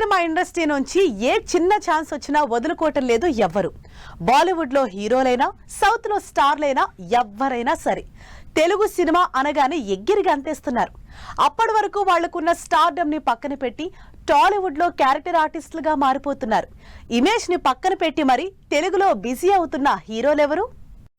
Cinema industry నుంచి ఏ చిన్న chance వచ్చినా వదులుకోవటం లేదు ఎవ్వరు. బాలీవుడ్ లో హీరోలైనా, సౌత్ లో స్టార్లైనా ఎవ్వరైనా సరే తెలుగు సినిమా అనగానే ఎగిరి గంతేస్తున్నారు. అప్పటి వరకు వాళ్లకున్న స్టార్డమ్ ని పక్కన పెట్టి టాలీవుడ్ లో క్యారెక్టర్ ఆర్టిస్టులుగా మారిపోతున్నారు. ఇమేజ్ ని పక్కన పెట్టి మరి తెలుగులో బిజీ అవుతున్న హీరోలెవరు?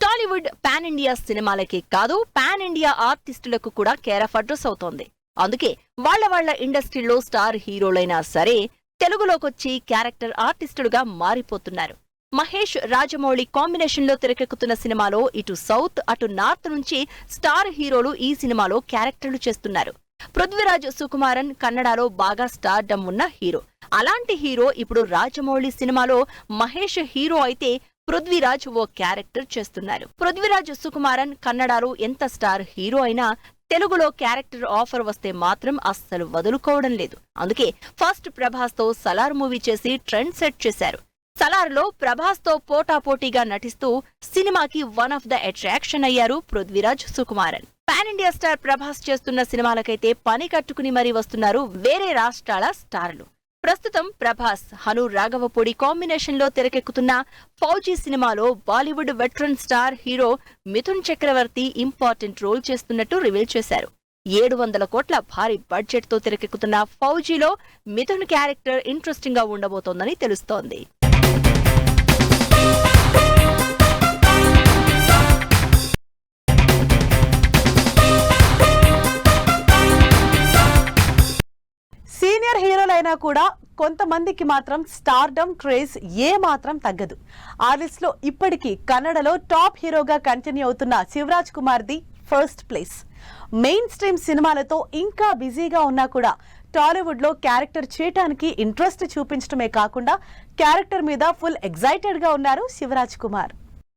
టాలీవుడ్ పాన్ ఇండియా సినిమాలకే కాదు, పాన్ ఇండియా ఆర్టిస్టులకు కూడా కేర్ ఆఫ్ అడ్రస్ అవుతోంది. అందుకే వాళ్ళ ఇండస్ట్రీలో స్టార్ హీరోలైనా సరే తెలుగులోకొచ్చి క్యారెక్టర్ ఆర్టిస్టులుగా మారిపోతున్నారు. మహేష్ రాజమౌళి కాంబినేషన్ లో తెరకెక్కుతున్న సినిమాలో ఇటు సౌత్ అటు నార్త్ నుంచి స్టార్ హీరోలు ఈ సినిమాలో క్యారెక్టర్లు చేస్తున్నారు. పృథ్వీరాజ్ సుకుమారన్ కన్నడలో బాగా స్టార్డమ్ ఉన్న హీరో. అలాంటి హీరో ఇప్పుడు రాజమౌళి సినిమాలో మహేష్ హీరో అయితే పృథ్వీరాజ్ ఓ క్యారెక్టర్ చేస్తున్నారు. పృథ్వీరాజ్ సుకుమారన్ కన్నడలో ఎంత స్టార్ హీరో అయినా తెలుగులో క్యారెక్టర్ ఆఫర్ వస్తే మాత్రం అస్సలు వదులుకోవడం లేదు. అందుకే ఫస్ట్ ప్రభాస్ తో సలార్ మూవీ చేసి ట్రెండ్ సెట్ చేశారు. సలార్ లో ప్రభాస్ తో పోటాపోటీగా నటిస్తూ సినిమాకి వన్ ఆఫ్ ద అట్రాక్షన్ అయ్యారు Prithviraj Sukumaran. Pan India star Prabhas చేస్తున్న సినిమాలకైతే పని కట్టుకుని మరీ వస్తున్నారు వేరే రాష్ట్రాల స్టార్లు. ప్రస్తుతం ప్రభాస్ హను రాఘవపూడి కాంబినేషన్ లో తెరకెక్కుతున్న ఫౌజీ సినిమాలో Bollywood veteran star hero Mithun Chakraborty important role చేస్తున్నట్టు రివీల్ చేశారు. 700 కోట్ల భారీ బడ్జెట్ తో తెరకెక్కుతున్న ఫౌజీలో మిథున్ క్యారెక్టర్ ఇంట్రెస్టింగ్ గా ఉండబోతోందని తెలుస్తోంది. సీనియర్ హీరోలైనా కూడా కొంతమందికి మాత్రం స్టార్డమ్ క్రేజ్ ఏ మాత్రం తగ్గదు. ఆ లిస్ట్ లో ఇప్పటికీ కన్నడలో టాప్ హీరోగా కంటిన్యూ అవుతున్న Shivaraj Kumar the first place. Mainstream సినిమాలతో ఇంకా బిజీగా ఉన్నా కూడా టాలీవుడ్ లో క్యారెక్టర్ చేయటానికి ఇంట్రెస్ట్ చూపించడమే కాకుండా క్యారెక్టర్ మీద ఫుల్ ఎగ్జైటెడ్ గా ఉన్నారు శివరాజ్ కుమార్.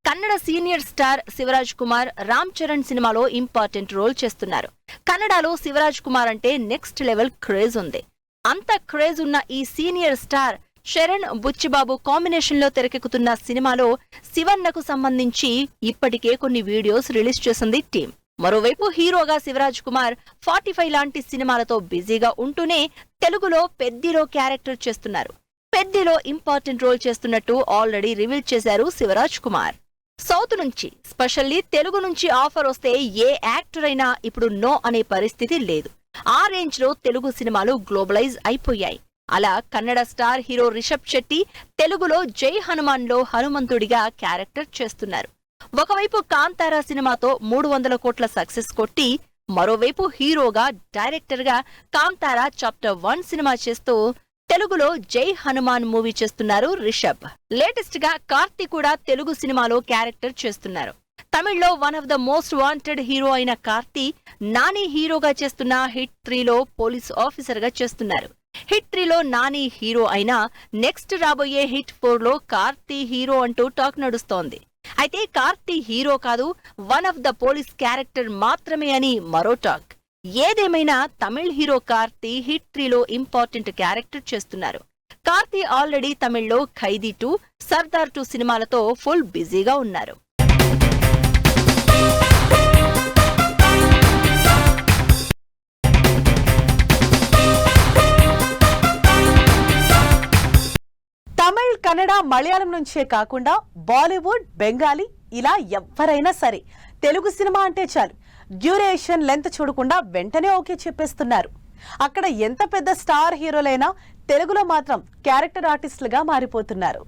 కన్నడ సీనియర్ స్టార్ శివరాజ్ కుమార్ రామ్ చరణ్ సినిమాలో ఇంపార్టెంట్ రోల్ చేస్తున్నారు. కన్నడలో శివరాజ్ కుమార్ అంటే నెక్స్ట్ లెవెల్ క్రేజ్ ఉంది. అంత క్రేజ్ ఉన్న ఈ senior star Sharan Buchi Babu combination లో తెరకెక్కుతున్న సినిమాలో శివన్నకు సంబంధించి ఇప్పటికే కొన్ని వీడియోస్ రిలీజ్ చేసింది టీం. మరోవైపు హీరోగా శివరాజ్ కుమార్ 45 లాంటి సినిమాలతో బిజీగా ఉంటూనే తెలుగులో పెద్దిలో క్యారెక్టర్ చేస్తున్నారు. పెద్దిలో ఇంపార్టెంట్ రోల్ చేస్తున్నట్టు ఆల్రెడీ రివీల్ చేశారు శివరాజ్ కుమార్. సౌత్ నుంచి స్పెషల్లీ తెలుగు నుంచి ఆఫర్ వస్తే ఏ యాక్టర్ అయినా ఇప్పుడు నో అనే పరిస్థితి లేదు. ఆ రేంజ్ లో తెలుగు సినిమాలు గ్లోబలైజ్ అయిపోయాయి. అలా కన్నడ స్టార్ హీరో రిషబ్ శెట్టి తెలుగులో జై హనుమాన్ లో హనుమంతుడిగా క్యారెక్టర్ చేస్తున్నారు. ఒకవైపు కాంతారా సినిమాతో 300 కోట్ల సక్సెస్ కొట్టి మరోవైపు హీరోగా డైరెక్టర్ గా కాంతారా చాప్టర్ 1 సినిమా చేస్తూ తెలుగులో జై హనుమాన్ మూవీ చేస్తున్నారు రిషబ్. లేటెస్ట్ గా కార్తీ కూడా తెలుగు సినిమాలో క్యారెక్టర్ చేస్తున్నారు. తమిళ్లో one of the most wanted hero అయిన కార్తీ నాని హీరోగా చేస్తున్న హిట్ 3లో పోలీస్ ఆఫీసర్ గా చేస్తున్నారు. హిట్ 3లో నాని హీరో అయినా నెక్స్ట్ రాబోయే హిట్ 4లో కార్తీ హీరో అంటూ టాక్ నడుస్తోంది. అయితే కార్తీ హీరో కాదు, one of the police character మాత్రమే అని మరో టాక్. ఏదేమైనా తమిళ్ హీరో కార్తీ హిట్ 3లో ఇంపార్టెంట్ క్యారెక్టర్ చేస్తున్నారు. కార్తీ ఆల్రెడీ తమిళ్లో ఖైదీ 2, సర్దార్ 2 సినిమాలతో ఫుల్ బిజీగా ఉన్నారు. తమిళ్, కన్నడ, మలయాళం నుంచే కాకుండా బాలీవుడ్, బెంగాలీ ఇలా ఎవరైనా సరే తెలుగు సినిమా అంటే చాలు డ్యూరేషన్ లెంత్ చూడకుండా వెంటనే ఓకే చెప్పేస్తున్నారు. అక్కడ ఎంత పెద్ద స్టార్ హీరోలైనా తెలుగులో మాత్రం character ఆర్టిస్టులుగా మారిపోతున్నారు.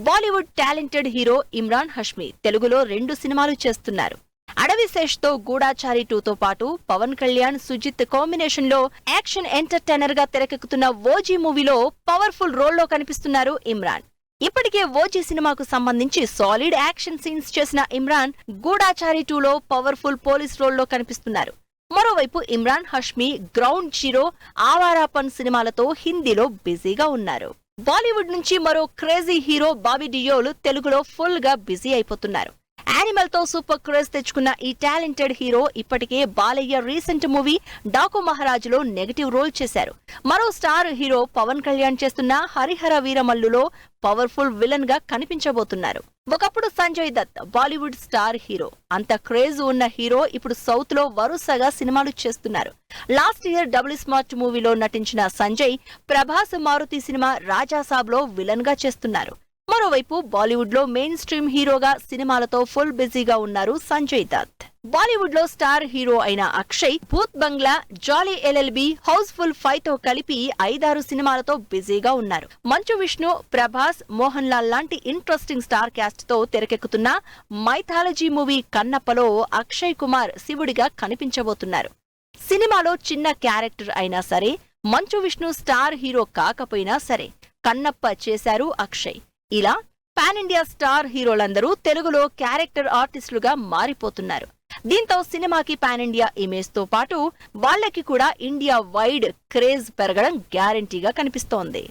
Bollywood talented hero Imran Hashmi తెలుగులో 2 సినిమాలు చేస్తున్నారు. అడవిశేష్ తో గూఢాచారి 2తో పాటు పవన్ కళ్యాణ్, సుజిత్ కాంబినేషన్ లో యాక్షన్ ఎంటర్టైనర్ గా తెరకెక్కుతున్న ఓజీ మూవీలో పవర్ఫుల్ రోల్లో కనిపిస్తున్నారు ఇమ్రాన్. ఇప్పటికే ఓజీ సినిమాకు సంబంధించి సాలిడ్ యాక్షన్ సీన్స్ చేసిన ఇమ్రాన్ గూఢాచారి 2లో పవర్ఫుల్ పోలీస్ రోల్లో కనిపిస్తున్నారు. మరోవైపు ఇమ్రాన్ హష్మీ గ్రౌండ్ జీరో, ఆవారాపన్ సినిమాలతో హిందీలో బిజీగా ఉన్నారు. బాలీవుడ్ నుంచి మరో క్రేజీ హీరో బాబీ డియోల్ తెలుగులో ఫుల్ గా బిజీ అయిపోతున్నారు. యానిమల్ తో సూపర్ క్రేజ్ తెచ్చుకున్న ఈ టాలెంటెడ్ హీరో ఇప్పటికే బాలయ్య రీసెంట్ మూవీ డాకు మహారాజులో నెగటివ్ రోల్ చేశారు. మరో స్టార్ హీరో పవన్ కళ్యాణ్ చేస్తున్న హరిహర వీరమల్లులో పవర్ఫుల్ విలన్ గా కనిపించబోతున్నారు. ఒకప్పుడు సంజయ్ దత్ బాలీవుడ్ స్టార్ హీరో. అంత క్రేజ్ ఉన్న హీరో ఇప్పుడు సౌత్ లో వరుసగా సినిమాలు చేస్తున్నారు. లాస్ట్ ఇయర్ డబుల్ స్మార్ట్ మూవీలో నటించిన సంజయ్ ప్రభాస్ మారుతి సినిమా రాజాసాబ్ లో విలన్ గా చేస్తున్నారు. మరోవైపు బాలీవుడ్ లో మెయిన్ స్ట్రీమ్ హీరోగా సినిమాలతో ఫుల్ బిజీగా ఉన్నారు సంజయ్ దత్. బాలీవుడ్ లో స్టార్ హీరో అయిన అక్షయ్ భూత్ బంగ్లా, జాలీ ఎల్ఎల్బి, హౌస్ఫుల్ 5 తో కలిపి 5-6 సినిమాలతో బిజీగా ఉన్నారు. మంచు విష్ణు, ప్రభాస్, మోహన్ లాల్ లాంటి ఇంట్రెస్టింగ్ స్టార్ క్యాస్ట్ తో తెరకెక్కుతున్న మైథాలజీ మూవీ కన్నప్పలో అక్షయ్ కుమార్ శివుడిగా కనిపించబోతున్నారు. సినిమాలో చిన్న క్యారెక్టర్ అయినా సరే, మంచు విష్ణు స్టార్ హీరో కాకపోయినా సరే కన్నప్ప చేశారు అక్షయ్. ఇలా పాన్ ఇండియా స్టార్ హీరోలందరూ తెలుగులో క్యారెక్టర్ ఆర్టిస్టులుగా మారిపోతున్నారు. దీంతో సినిమాకి పాన్ ఇండియా ఇమేజ్ తో పాటు వాళ్ళకి కూడా ఇండియా వైడ్ క్రేజ్ పెరగడం గ్యారంటీగా కనిపిస్తోంది.